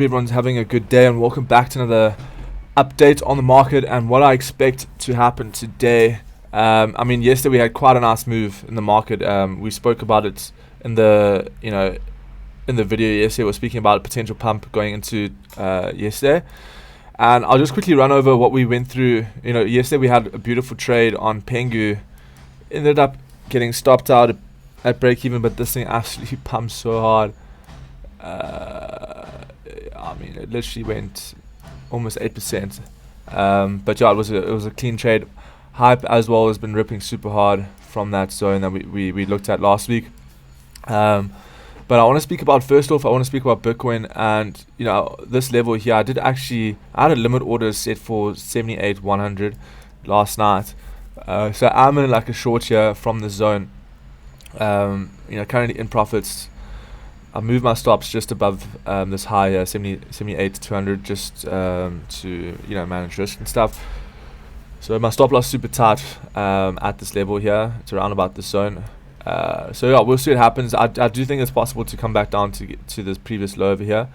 Everyone's having a good day, and welcome back to another update on the market and what I expect to happen today. I mean, yesterday we had quite a nice move in the market. We spoke about it in the in the video yesterday. We're speaking about a potential pump going into yesterday, and I'll just quickly run over what we went through. Yesterday we had a beautiful trade on Pengu. Ended up getting stopped out at break even, but this thing absolutely pumped so hard. I mean, it literally went almost 8%. But yeah, it was a clean trade. Hype as well has been ripping super hard from that zone that we looked at last week. But I want to speak about, first off, I want to speak about Bitcoin, and this level here. I had a limit order set for 78,100 last night. So I'm in like a short here from the zone. Currently in profits. I moved my stops just above this high here, 78,200, just to manage risk and stuff. So my stop loss super tight at this level here. It's around about this zone. So yeah, we'll see what happens. I do think it's possible to come back down to this previous low over here.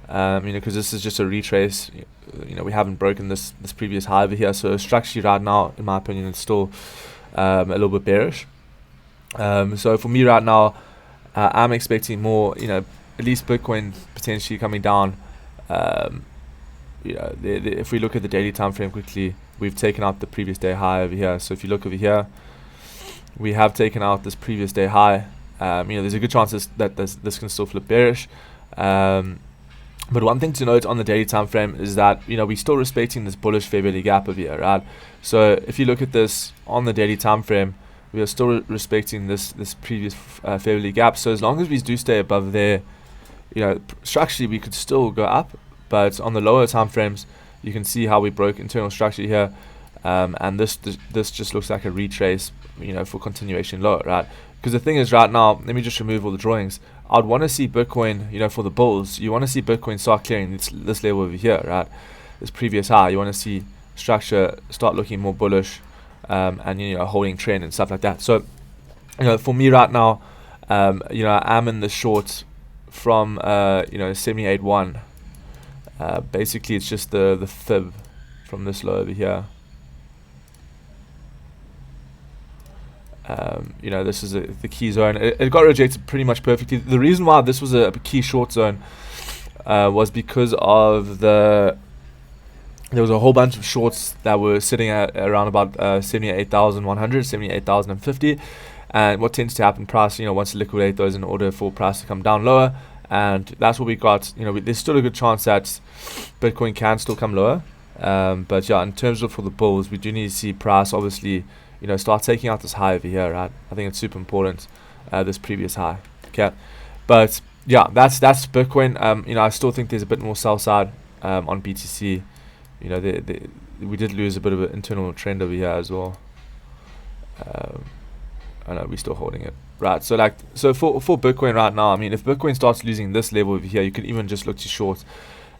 Because this is just a retrace. We haven't broken this previous high over here. So structurally right now, in my opinion, it's still a little bit bearish. So for me right now, I'm expecting more, at least Bitcoin potentially coming down. If we look at the daily time frame quickly, we've taken out the previous day high over here. So if you look over here, we have taken out this previous day high. There's a good chance that this can still flip bearish. But one thing to note on the daily time frame is that we're still respecting this bullish fair value gap over here, right? So if you look at this on the daily time frame, we are still respecting this previous fair value gap. So as long as we do stay above there, structurally we could still go up. But on the lower time frames, you can see how we broke internal structure here, and this just looks like a retrace, for continuation lower, right? Because the thing is, right now, let me just remove all the drawings. I'd want to see Bitcoin, for the bulls, you want to see Bitcoin start clearing this level over here, right? This previous high, you want to see structure start looking more bullish. And holding trend and stuff like that. So for me right now, I'm in the short from 78.1. Basically it's just the fib from this low over here. This is the key zone. It got rejected pretty much perfectly. The reason why this was a key short zone was because of there was a whole bunch of shorts that were sitting at around about 78,100, 78,050, and what tends to happen, price, wants to liquidate those in order for price to come down lower, and that's what we got. There's still a good chance that Bitcoin can still come lower, but yeah, in terms of for the bulls, we do need to see price obviously, start taking out this high over here, right? I think it's super important, this previous high. Okay, but yeah, that's Bitcoin. I still think there's a bit more sell side on BTC. We did lose a bit of an internal trend over here as well. I know we're still holding it, right? So for Bitcoin right now, I mean, if Bitcoin starts losing this level over here, you can even just look to short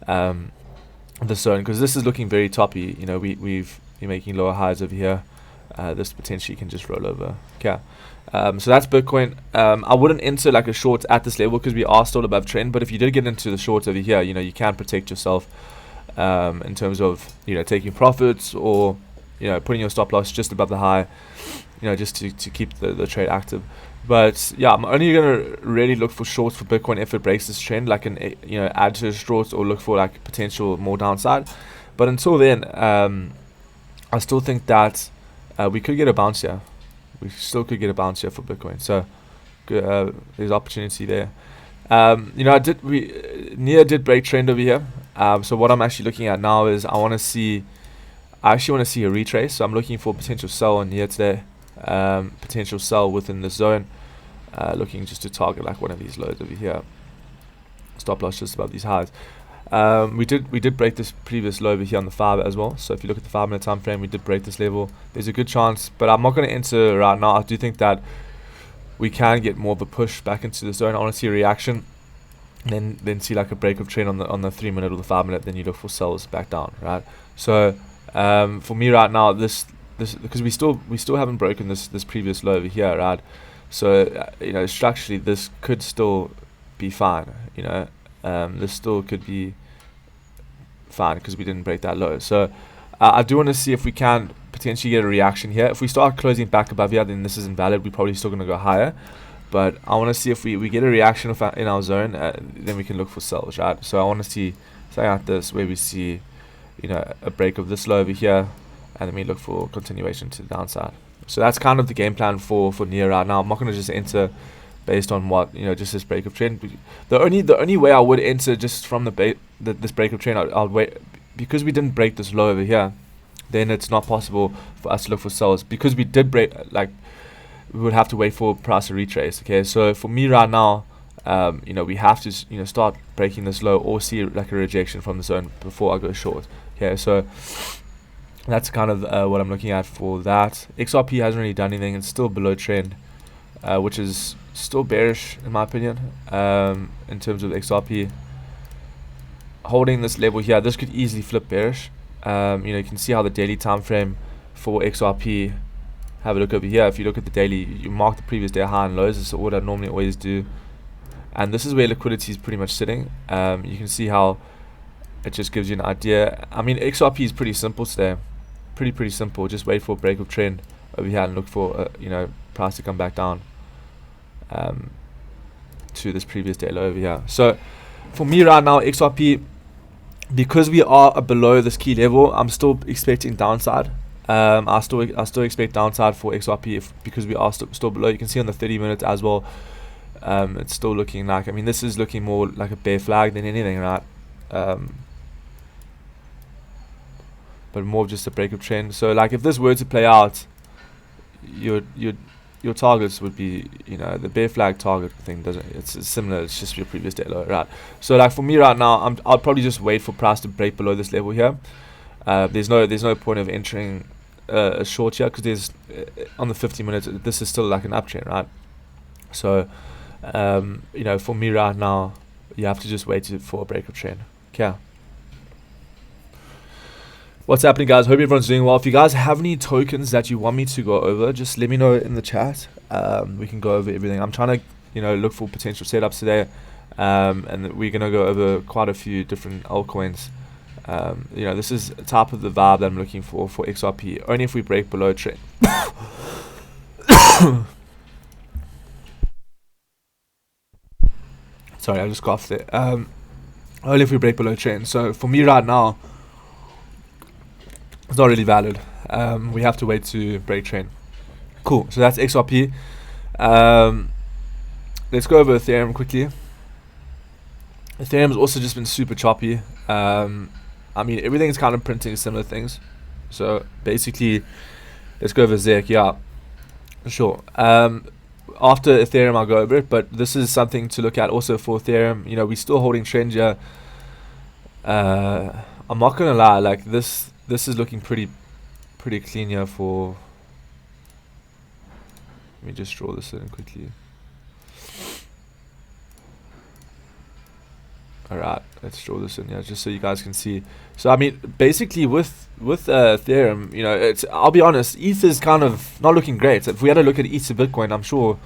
the zone, because this is looking very toppy. We're making lower highs over here. This potentially can just roll over. Okay, so that's Bitcoin. I wouldn't enter like a short at this level because we are still above trend. But if you did get into the short over here, you can protect yourself. In terms of taking profits or putting your stop loss just above the high, just to keep the trade active. But yeah, I'm only gonna really look for shorts for Bitcoin if it breaks this trend, like an add to the shorts, or look for like potential more downside. But until then, I still think that we could get a bounce here. We still could get a bounce here for Bitcoin. So there's opportunity there. Nia did break trend over here. So what I'm actually looking at now is I actually want to see a retrace. So I'm looking for potential sell on here today, potential sell within the zone, looking just to target like one of these lows over here. Stop loss just above these highs. We did break this previous low over here on the 5 as well. So if you look at the 5-minute time frame, we did break this level. There's a good chance, but I'm not going to enter right now. I do think that we can get more of a push back into the zone. I want to see a reaction, then see like a break of trend on the 3-minute or the 5-minute. Then you look for sells back down, right? So for me right now, this because we still haven't broken this previous low over here, right? So structurally this could still be fine. This still could be fine, because we didn't break that low. So I do want to see if we can potentially get a reaction here. If we start closing back above here, then this is invalid. We're probably still going to go higher. But I want to see if we get a reaction in our zone, then we can look for sells, right? So I want to see something like this, where we see, you know, a break of this low over here, and then we look for continuation to the downside. So that's kind of the game plan for NEO right now. I'm not going to just enter based on what, you know, just this break of trend. The only way I would enter just from this break of trend, I'll wait, because we didn't break this low over here. Then it's not possible for us to look for sells, because we did break, like, we would have to wait for price to retrace. Okay, so for me right now, you know, we have to, you know, start breaking this low or see like a rejection from the zone before I go short. Okay, so that's kind of what I'm looking at for that. XRP hasn't really done anything. It's still below trend, which is still bearish in my opinion. In terms of XRP holding this level here, this could easily flip bearish. You know, you can see how the daily time frame for XRP. Have a look over here. If you look at the daily, you mark the previous day high and lows. This is what I normally always do, and this is where liquidity is pretty much sitting. You can see how it just gives you an idea. I mean, XRP is pretty simple today, pretty simple. Just wait for a break of trend over here and look for you know, price to come back down to this previous day low over here. So for me right now, XRP, because we are below this key level, I'm still expecting downside. I still expect downside for XRP because we are still below. You can see on the 30 minutes as well. It's still looking like, I mean, this is looking more like a bear flag than anything, right? But more of just a break of trend. So like, if this were to play out, your targets would be, you know, the bear flag target thing doesn't, it's similar, it's just your previous day low, right? So like for me right now, I'll probably just wait for price to break below this level here. There's no point of entering a short here, because there's on the 50 minutes, this is still like an uptrend, right? So you know, for me right now, you have to just wait for a break of trend. Okay, what's happening, guys? Hope everyone's doing well. If you guys have any tokens that you want me to go over, just let me know in the chat. We can go over everything. I'm trying to, you know, look for potential setups today, and we're gonna go over quite a few different altcoins. You know, this is the type of the vibe that I'm looking for XRP. Only if we break below trend. Sorry, I just coughed there. Only if we break below trend. So for me right now, it's not really valid. We have to wait to break trend. Cool. So that's XRP. Let's go over Ethereum quickly. Ethereum has also just been super choppy. I mean, everything's kind of printing similar things. So basically, let's go over ZEC. Yeah, sure. After Ethereum, I'll go over it. But this is something to look at also for Ethereum. You know, we're still holding trend here. I'm not gonna lie, like this is looking pretty clean here for. Let me just draw this in quickly. Alright, let's draw this in here just so you guys can see. So I mean, basically with Ethereum, you know, I'll be honest, ETH is kind of not looking great. If we had a look at ETH to Bitcoin, I'm sure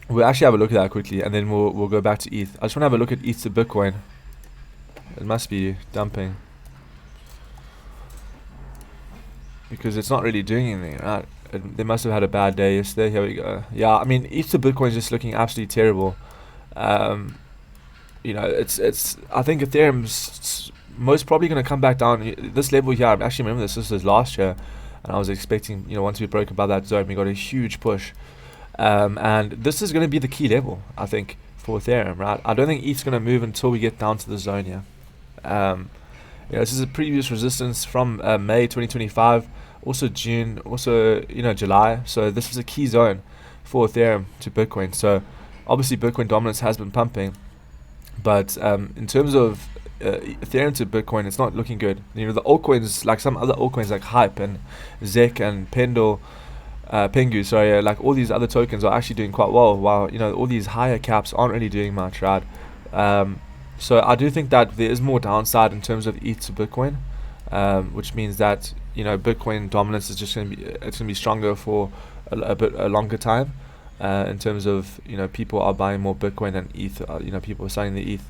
we'll actually have a look at that quickly, and then we'll go back to ETH. I just want to have a look at ETH to Bitcoin. It must be dumping because it's not really doing anything, right? They must have had a bad day yesterday. Here we go. Yeah, I mean, ETH to Bitcoin is just looking absolutely terrible. You know, it's. I think Ethereum's most probably going to come back down. This level here, I actually remember this was last year, and I was expecting, you know, once we broke above that zone, we got a huge push. And this is going to be the key level, I think, for Ethereum, right? I don't think ETH's going to move until we get down to the zone here. You know, this is a previous resistance from May 2025, also June, also, you know, July. So this is a key zone for Ethereum to Bitcoin. So obviously Bitcoin dominance has been pumping. But in terms of Ethereum to Bitcoin, it's not looking good. You know, the altcoins, like some other altcoins like Hype and ZEC and Pengu, sorry, like all these other tokens are actually doing quite well, while, you know, all these higher caps aren't really doing much, right? So I do think that there is more downside in terms of ETH to Bitcoin, which means that, you know, Bitcoin dominance is just going to be stronger for a longer time. In terms of, you know, people are buying more Bitcoin than ETH. You know, people are selling the ETH.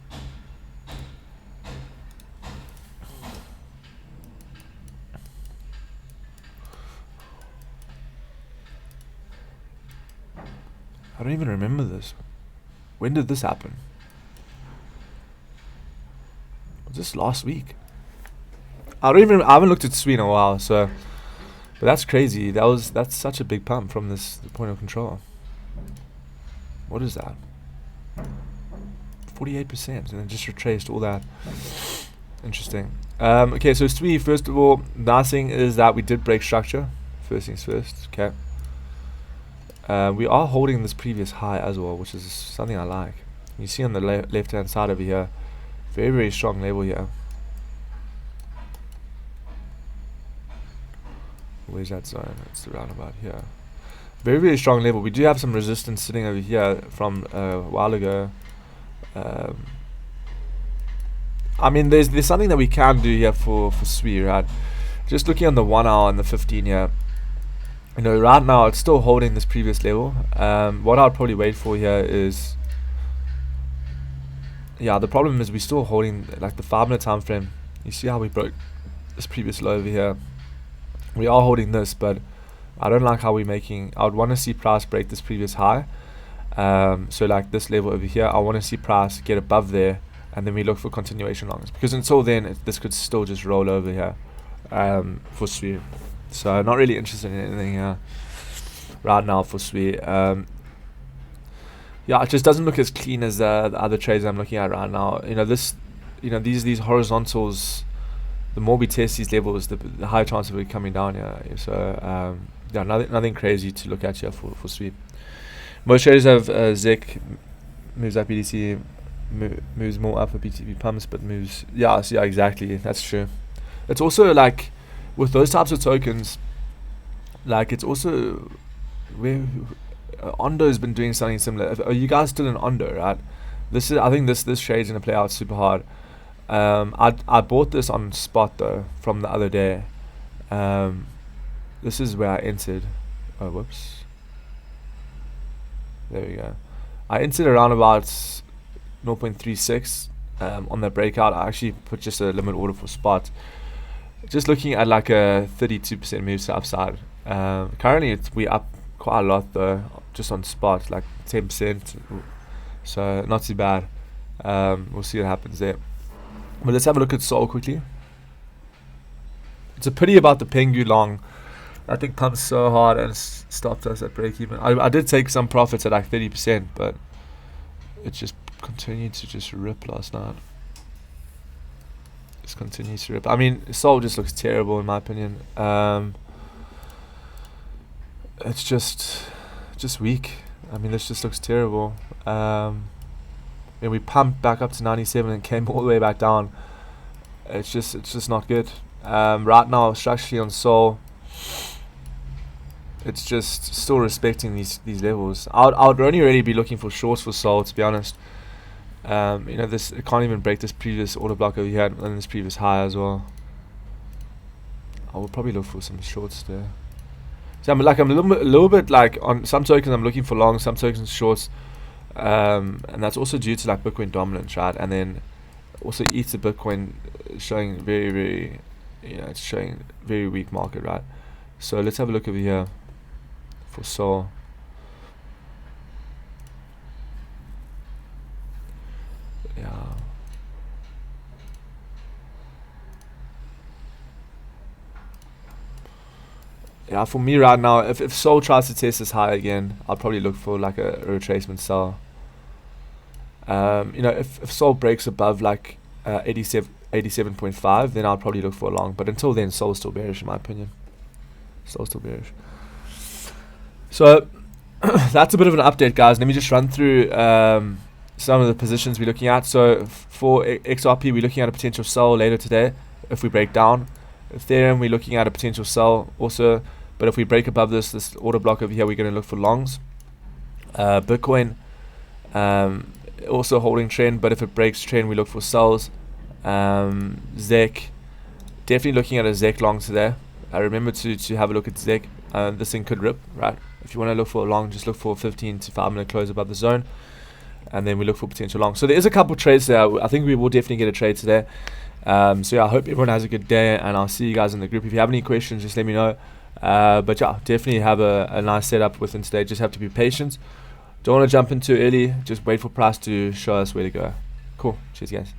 I don't even remember this. When did this happen? Was this last week? I haven't looked at SWE in a while, so, but that's crazy. That's such a big pump from this point of control. What is that? 48%, and then just retraced all that. Interesting. Okay, so SWE, first of all, nice thing is that we did break structure. First things first. Okay. We are holding this previous high as well, which is something I like. You see on the left hand side over here, very, very strong level here. Where's that zone? It's around about here. Very, very strong level. We do have some resistance sitting over here from a while ago. I mean, there's something that we can do here for SWE, right? Just looking on the 1 hour and the 15 here. You know, right now it's still holding this previous level. What I'll probably wait for here is, yeah, the problem is we're still holding like the 5 minute time frame. You see how we broke this previous low over here. We are holding this, but I don't like how we're making. I would want to see price break this previous high. So like this level over here, I want to see price get above there, and then we look for continuation longs, because until then this could still just roll over here for SWE. So not really interested in anything here right now for SWE. Yeah, it just doesn't look as clean as the other trades I'm looking at right now. You know, these horizontals, the more we test these levels, the higher chance of it coming down here. So yeah, nothing crazy to look at here for SWE. Most traders have ZEC moves up BTC, moves more up for BTC pumps, but moves, yeah, exactly, that's true. It's also like with those types of tokens, like it's also where Ondo's been doing something similar. Are you guys still in Ondo, right? I think this trade's gonna play out super hard. I bought this on spot though from the other day. This is where I entered. Oh, whoops. There we go. I entered around about 0.36 on the breakout. I actually put just a limit order for spot. Just looking at like a 32% move to upside. Currently we up quite a lot though, just on spot, like 10%. So not too bad. We'll see what happens there. But let's have a look at Sol quickly. It's a pity about the Pengu long. I think pumped so hard and stopped us at break even. I did take some profits at like 30%, but it just continued to just rip last night. Just continues to rip. I mean, Sol just looks terrible in my opinion. It's just weak. I mean, this just looks terrible. And we pumped back up to 97 and came all the way back down. It's just not good. Right now, structurally on Sol, it's just still respecting these levels. I would only really be looking for shorts for Sol, to be honest. You know, it can't even break this previous order block over here and this previous high as well. I will probably look for some shorts there. So I'm a little bit like on some tokens I'm looking for long, some tokens shorts, and that's also due to like Bitcoin dominance, right? And then also ETH Bitcoin showing very, it's showing very weak market, right? So let's have a look over here for Sol. Yeah, for me right now, if Sol tries to test this high again, I'll probably look for like a retracement sell. You know, if Sol breaks above like 87.5, then I'll probably look for a long. But until then, Sol's still bearish in my opinion. Sol's still bearish. So that's a bit of an update, guys. Let me just run through some of the positions we're looking at. So for XRP, we're looking at a potential sell later today if we break down. Ethereum, we're looking at a potential sell also, but if we break above this order block over here, we're going to look for longs. Bitcoin, also holding trend, but if it breaks trend, we look for sells. ZEC, definitely looking at a ZEC long today. I remember to have a look at ZEC. This thing could rip, right? If you want to look for a long, just look for 15 to 5 minute close above the zone, and then we look for potential long. So there is a couple trades there. I think we will definitely get a trade today. So yeah, I hope everyone has a good day, and I'll see you guys in the group. If you have any questions, just let me know. But yeah, definitely have a nice setup within today. Just have to be patient. Don't want to jump in too early. Just wait for price to show us where to go. Cool. Cheers, guys.